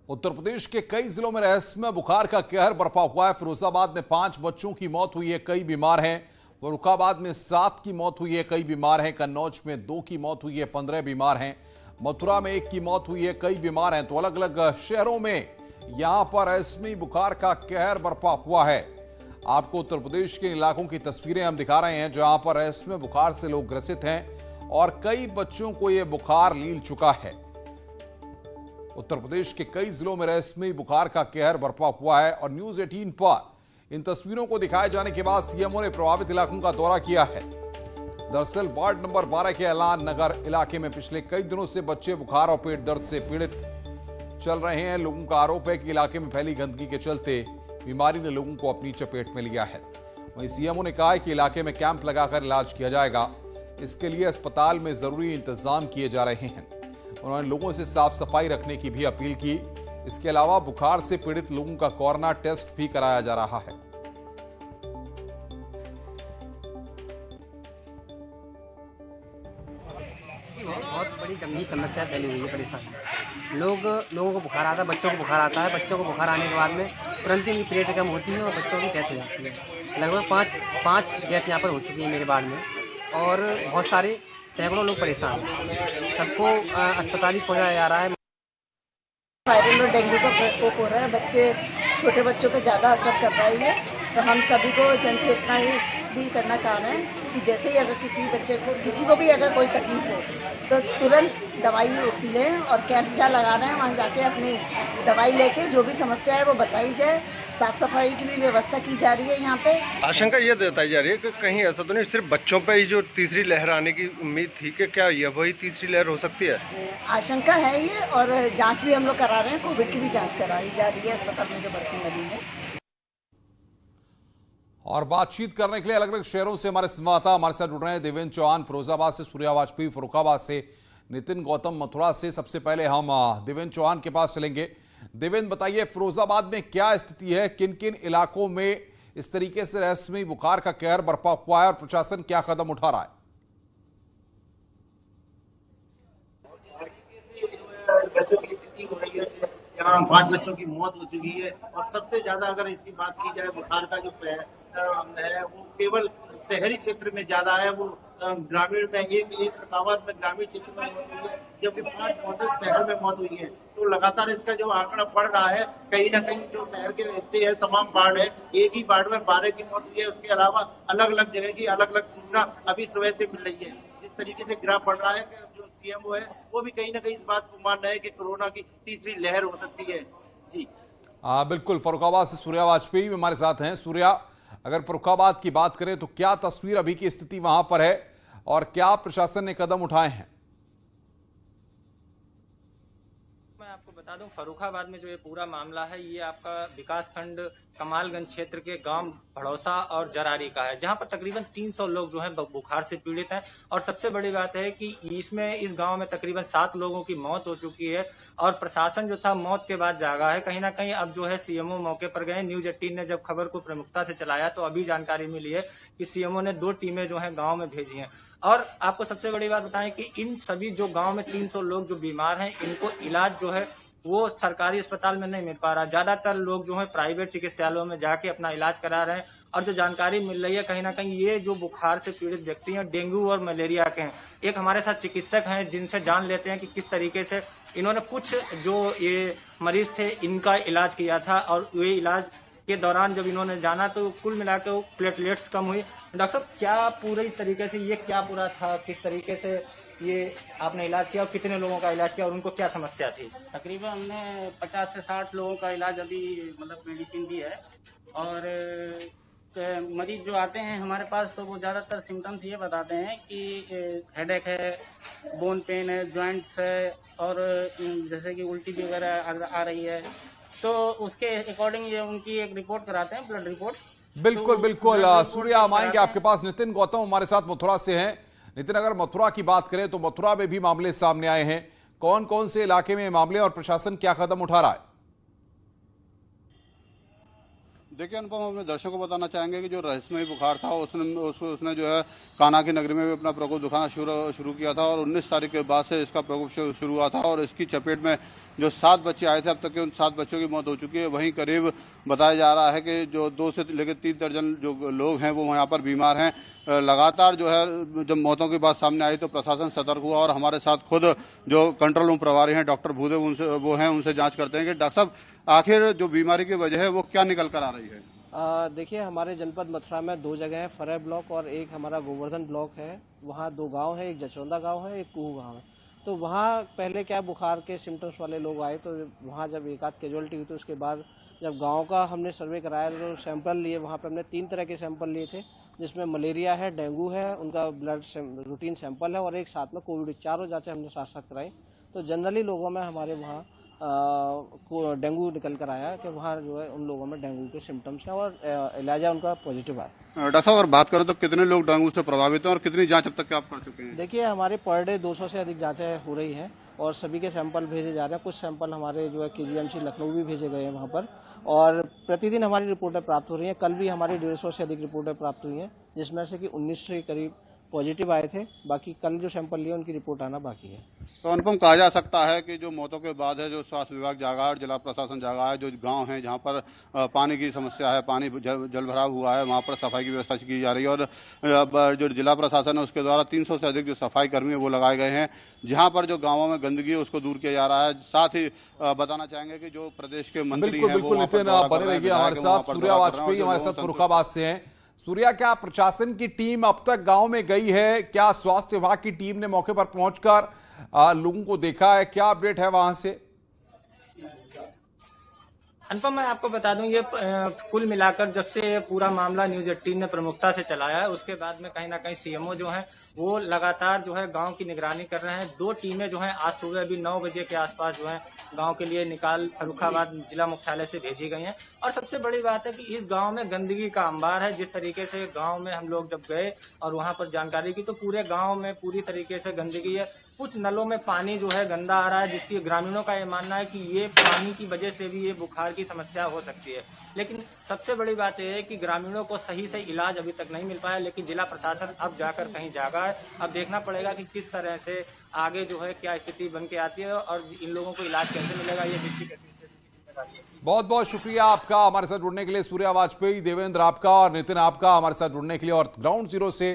उत्तर प्रदेश के कई जिलों में रहस्यमय बुखार का कहर बरपा हुआ है। फिरोजाबाद में 5 बच्चों की मौत हुई है, कई बीमार हैं। फर्रुखाबाद में 7 की मौत हुई है, कई बीमार हैं। कन्नौज में 2 की मौत हुई है, 15 बीमार हैं। मथुरा में 1 की मौत हुई है, कई बीमार हैं। तो अलग अलग शहरों में यहां पर रहस्यमय बुखार का कहर बरपा हुआ है। आपको उत्तर प्रदेश के इलाकों की तस्वीरें हम दिखा रहे हैं जहां पर रहस्यमय बुखार से लोग ग्रसित हैं और कई बच्चों को यह बुखार लील चुका है। उत्तर प्रदेश के कई जिलों में रहस्यमय बुखार का कहर बरपा हुआ है और न्यूज 18 पर इन तस्वीरों को दिखाए जाने के बाद सीएमओ ने प्रभावित इलाकों का दौरा किया है। दरअसल वार्ड नंबर 12 के ऐलान नगर इलाके में पिछले कई दिनों से बच्चे बुखार और पेट दर्द से पीड़ित चल रहे हैं। लोगों का आरोप है कि इलाके में फैली गंदगी के चलते बीमारी ने लोगों को अपनी चपेट में लिया है। वहीं सीएमओ ने कहा है कि इलाके में कैंप लगाकर इलाज किया जाएगा। इसके लिए अस्पताल में जरूरी इंतजाम किए जा रहे हैं। उन्होंने लोगों से साफ सफाई रखने की भी अपील की। इसके अलावा बुखार से पीड़ित लोगों का कोरोना टेस्ट भी कराया जा रहा है। बहुत बड़ी गंभीर समस्या फैली हुई है, परेशानी। लोगों को बुखार आता है, बच्चों को बुखार आता है। बच्चों को बुखार आने के बाद में तुरंत ही उनकी पेट कम होती है और बच्चों की डेथ हो जाती है। लगभग पाँच डेथ यहाँ पर हो चुकी है मेरे वार्ड में और बहुत सारे सैकड़ों लोग परेशान हैं। सबको अस्पताल ही पहुँचाया जा रहा है। वायरल और डेंगू का प्रकोप हो रहा है, छोटे बच्चों पर ज़्यादा असर कर रही है। तो हम सभी को जनचेतना ही भी करना चाह रहे हैं कि जैसे ही अगर किसी बच्चे को किसी को भी अगर कोई तकलीफ हो तो तुरंत दवाई लें और कैंप क्या लगा रहे हैं वहाँ जाके अपनी दवाई लेके जो भी समस्या है वो बताई जाए। साफ सफाई की भी व्यवस्था की जा रही है यहाँ पे। आशंका ये बताई जा रही है कि कहीं ऐसा तो नहीं सिर्फ बच्चों पे ही जो तीसरी लहर आने की उम्मीद थी कि क्या ये वही तीसरी लहर हो सकती है? आशंका है ये और जांच भी हम लोग करा रहे हैं। कोविड की भी जांच कराई जा रही है अस्पताल में जो भर्ती मरीज है। और बातचीत करने के लिए अलग अलग शहरों से हमारे संवाददाता हमारे साथ जुड़ रहे हैं। देवेंद्र चौहान फिरोजाबाद से, सूर्या वाजपेयी फर्रुखाबाद से, नितिन गौतम मथुरा से। सबसे पहले हम देवेंद्र चौहान के पास चलेंगे। देवेंद्र, बताइए फिरोजाबाद में क्या स्थिति है, किन किन इलाकों में इस तरीके से रहस्यमय बुखार का कहर बरपा हुआ है और प्रशासन क्या कदम उठा रहा है? यहाँ 5 बच्चों की मौत हो चुकी है और सबसे ज्यादा अगर इसकी बात की जाए बुखार का जो है वो केवल शहरी क्षेत्र में ज्यादा है। वो ग्रामीण में एक फर्रुखाबाद में ग्रामीण क्षेत्र में मौत हुई है जबकि 5 मौतें शहर में मौत हुई है। तो लगातार इसका जो आंकड़ा बढ़ रहा है, कहीं ना कहीं जो शहर के हिस्से है तमाम वार्ड है, एक ही वार्ड में 12 की मौत हुई है। उसके अलावा अलग अलग जगह की अलग अलग सूचना अभी सुबह से मिल रही है। जिस तरीके से ग्राफ बढ़ रहा है, जो सीएमओ है वो भी कहीं ना कहीं इस बात को मान रहे हैं कि कोरोना की तीसरी लहर हो सकती है। जी बिल्कुल। फर्रुखाबाद से सूर्या वाजपेयी हमारे साथ हैं। सूर्या, अगर फर्रुखाबाद की बात करें तो क्या तस्वीर अभी की स्थिति वहां पर है और क्या प्रशासन ने कदम उठाए हैं? मैं आपको बता दूं, फर्रुखाबाद में जो ये पूरा मामला है ये आपका विकास खंड कमालगंज क्षेत्र के गांव भड़ौसा और जरारी का है, जहां पर तकरीबन 300 लोग जो हैं बुखार से पीड़ित हैं। और सबसे बड़ी बात है कि इस गांव में तकरीबन 7 लोगों की मौत हो चुकी है और प्रशासन जो था मौत के बाद जागा है। कहीं ना कहीं अब जो है सीएमओ मौके पर गए। न्यूज 18 ने जब खबर को प्रमुखता से चलाया तो अभी जानकारी मिली है कि सीएमओ ने 2 टीमें जो है गाँव में भेजी हैं। और आपको सबसे बड़ी बात बताएं कि इन सभी जो गांव में 300 लोग जो बीमार हैं, इनको इलाज जो है वो सरकारी अस्पताल में नहीं मिल पा रहा। ज्यादातर लोग जो है प्राइवेट चिकित्सालयों में जाके अपना इलाज करा रहे हैं। और जो जानकारी मिल रही है कहीं ना कहीं ये जो बुखार से पीड़ित व्यक्ति हैं डेंगू और मलेरिया के हैं। एक हमारे साथ चिकित्सक हैं जिनसे जान लेते हैं कि किस तरीके से इन्होंने कुछ जो ये मरीज थे इनका इलाज किया था और ये इलाज के दौरान जब इन्होंने जाना तो कुल मिलाकर वो प्लेटलेट्स कम हुई। डॉक्टर साहब, क्या पूरी तरीके से ये क्या पूरा था, किस तरीके से ये आपने इलाज किया और कितने लोगों का इलाज किया और उनको क्या समस्या थी? तकरीबन हमने 50 से 60 लोगों का इलाज अभी मतलब मेडिसिन दी है। और मरीज जो आते हैं हमारे पास तो वो ज़्यादातर सिम्टम्स ये बताते हैं कि हेडेक है, बोन पेन है, जॉइंट्स है और जैसे कि उल्टी वगैरह आ रही है। तो उसके अकॉर्डिंग ये उनकी एक रिपोर्ट कराते हैं, ब्लड रिपोर्ट। बिल्कुल तो बिल्कुल। सूर्या, हम आएंगे आपके पास। नितिन गौतम हमारे साथ मथुरा से हैं। नितिन, अगर मथुरा की बात करें तो मथुरा में भी मामले सामने आए हैं। कौन कौन से इलाके में मामले और प्रशासन क्या कदम उठा रहा है? देखिए अनुपम, हम अपने दर्शकों को बताना चाहेंगे कि जो रहस्यमयी बुखार था उसने जो है कान्हा की नगरी में भी अपना प्रकोप दिखाना शुरू किया था और 19 तारीख के बाद से इसका प्रकोप शुरू हुआ था और इसकी चपेट में जो 7 बच्चे आए थे, अब तक के उन 7 बच्चों की मौत हो चुकी है। वहीं करीब बताया जा रहा है कि जो 2 से लेकर 3 दर्जन जो लोग हैं वो यहाँ पर बीमार हैं। लगातार जो है जब मौतों की बात सामने आई तो प्रशासन सतर्क हुआ और हमारे साथ खुद जो कंट्रोल रूम प्रभारी हैं डॉक्टर भूदेव उनसे जाँच करते हैं कि डॉक्टर साहब आखिर जो बीमारी की वजह है वो क्या निकल कर आ रही है। देखिए, हमारे जनपद मथुरा में 2 जगह है, फरह ब्लॉक और एक हमारा गोवर्धन ब्लॉक है। वहाँ 2 गांव है, एक जचौंदा गांव है, एक कुहू गांव है। तो वहाँ पहले क्या बुखार के सिम्टम्स वाले लोग आए तो वहाँ जब एक आध कैजुअलिटी हुई तो उसके बाद जब गांव का हमने सर्वे कराया तो सैंपल लिए। वहाँ पर हमने 3 तरह के सैंपल लिए थे, जिसमें मलेरिया है, डेंगू है, उनका ब्लड रूटीन सैंपल है और एक साथ में कोविड। 4 जाँचें हमने साथ साथ कराई। तो जनरली लोगों में हमारे वहाँ डेंगू निकल कर आया कि वहाँ जो है उन लोगों में डेंगू के सिम्टम्स हैं और इलाज उनका पॉजिटिव आया। डॉक्टर साहब, अगर बात करें तो कितने लोग डेंगू से प्रभावित हैं और कितनी जांच अब तक के आप कर चुके हैं? देखिए, हमारे पर डे 200 से अधिक जांचें हो रही हैं और सभी के सैंपल भेजे जा रहे हैं। कुछ सैंपल हमारे जो है KGMC लखनऊ भी भेजे गए हैं वहाँ पर और प्रतिदिन हमारी रिपोर्टें प्राप्त हो रही हैं। कल भी हमारी 150 से अधिक रिपोर्टें प्राप्त हुई हैं, जिसमें से कि 19 के करीब पॉजिटिव आए थे। बाकी कल जो सैंपल लिए उनकी रिपोर्ट आना बाकी है। तो अनुपम, कहा जा सकता है कि जो मौतों के बाद है जो स्वास्थ्य विभाग जागा है और जिला प्रशासन जागा है, जो गांव है जहां पर पानी की समस्या है, पानी जल भराव हुआ है, वहां पर सफाई की व्यवस्था की जा रही है और जो जिला प्रशासन है उसके द्वारा 300 से अधिक जो सफाई कर्मी है वो लगाए गए हैं। जहां पर जो गाँवों में गंदगी है उसको दूर किया जा रहा है। साथ ही बताना चाहेंगे कि जो प्रदेश के मंत्री हैं बिल्कुल नितिन बने रहिए हमारे साथ। सूर्या वाजपेयी हमारे साथ फर्रुखाबाद से हैं। सूर्या, क्या प्रशासन की टीम अब तक गांव में गई है? क्या स्वास्थ्य विभाग की टीम ने मौके पर पहुंचकर लोगों को देखा है? क्या अपडेट है वहां से? अनुपम, मैं आपको बता दूं, ये कुल मिलाकर जब से पूरा मामला न्यूज 18 ने प्रमुखता से चलाया है उसके बाद में कहीं ना कहीं CMO जो है वो लगातार जो है गांव की निगरानी कर रहे हैं। 2 टीमें जो हैं आज सुबह अभी 9 बजे के आसपास जो है गांव के लिए निकाल फर्रुखाबाद जिला मुख्यालय से भेजी गई हैं। और सबसे बड़ी बात है कि इस गांव में गंदगी का अंबार है। जिस तरीके से गांव में हम लोग जब गए और वहां पर जानकारी की तो पूरे गांव में पूरी तरीके से गंदगी है। कुछ नलों में पानी जो है गंदा आ रहा है, जिसकी ग्रामीणों का ये मानना है कि ये पानी की वजह से भी ये बुखार की समस्या हो सकती है। लेकिन सबसे बड़ी बात यह है कि ग्रामीणों को सही से इलाज अभी तक नहीं मिल पाया, लेकिन जिला प्रशासन अब जाकर कहीं जागा है। अब देखना पड़ेगा कि किस तरह से आगे जो है क्या स्थिति बन के आती है और इन लोगों को इलाज कैसे मिलेगा, ये डिस्ट्रिक्ट एडमिनिस्ट्रेशन की जिम्मेदारी है। बहुत बहुत शुक्रिया आपका हमारे साथ जुड़ने के लिए सूर्या वाजपेयी, देवेंद्र आपका और नितिन आपका हमारे साथ जुड़ने के लिए और ग्राउंड जीरो से